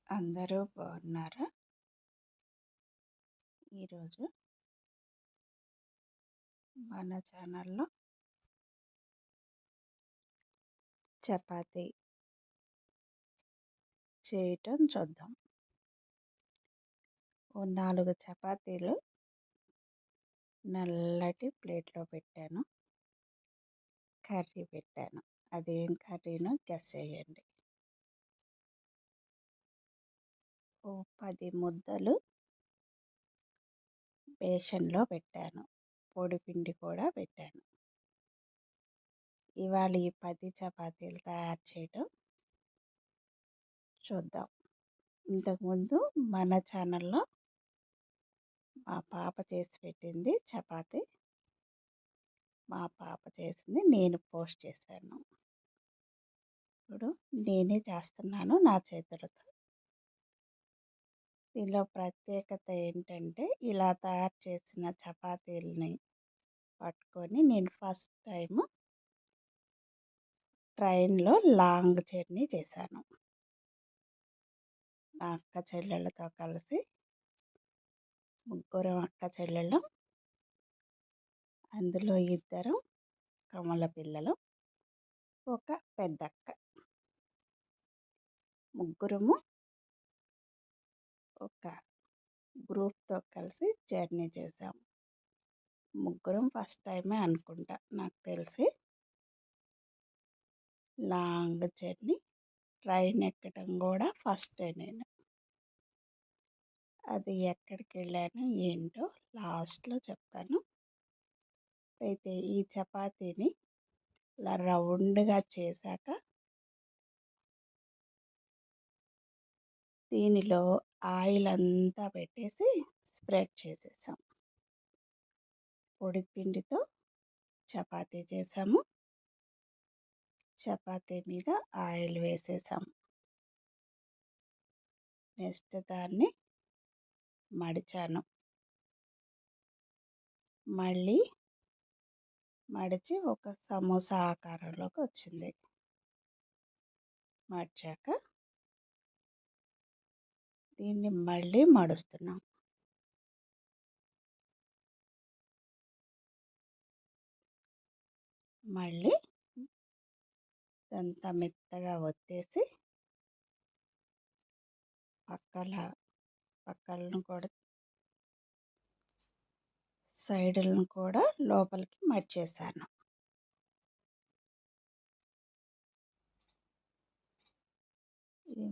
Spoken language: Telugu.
అందరూ బాగున్నారా? ఈరోజు మన ఛానల్లో చపాతీ చేయటం చూద్దాం. ఓ 4 చపాతీలు నల్లటి ప్లేట్లో పెట్టాను. కర్రీ పెట్టాను. అదేం కర్రీనో గెస్ చేయండి. ఓ 10 ముద్దలు బేషన్లో పెట్టాను. పొడి పిండి కూడా పెట్టాను. ఇవాళ ఈ 10 చపాతీలు తయారు చేయటం చూద్దాం. ఇంతకుముందు మన ఛానల్లో మా పాప చేసి పెట్టింది చపాతీ. మా పాప చేసింది నేను పోస్ట్ చేశాను. ఇప్పుడు నేనే చేస్తున్నాను నా చేతులతో. దీనిలో ప్రత్యేకత ఏంటంటే, ఇలా తయారు చేసిన చపాతీలని పట్టుకొని నేను ఫస్ట్ టైం ట్రైన్లో లాంగ్ జర్నీ చేశాను. నా అక్క చెల్లెళ్ళతో కలిసి ముగ్గురం అక్క చెల్లెళ్ళం. అందులో 2 కమల పిల్లలు, ఒక పెద్దక్క. ముగ్గురము ఒక గ్రూప్తో కలిసి జర్నీ చేసాం. ముగ్గురం ఫస్ట్ టైమే అనుకుంటా నాకు తెలిసి లాంగ్ జర్నీ. ట్రైన్ ఎక్కడం కూడా ఫస్టే నేను. అది ఎక్కడికి వెళ్ళాను ఏంటో లాస్ట్లో చెప్తాను. అయితే ఈ చపాతీని ఇలా రౌండ్గా చేశాక దీనిలో ఆయిల్ అంతా పెట్టేసి స్ప్రెడ్ చేసేసాం. పొడి పిండితో చపాతీ చేసాము. చపాతీ మీద ఆయిల్ వేసేసాం. నెక్స్ట్ దాన్ని మడిచాను. మళ్ళీ మడిచి ఒక సమోసా ఆకారంలోకి వచ్చింది. మడిచాక దీన్ని మళ్ళీ మడుస్తున్నాం. మళ్ళీ ఇదంతా మెత్తగా ఒత్తేసి పక్కలను కూడా సైడులను కూడా లోపలికి మడిచేసాను. ఇది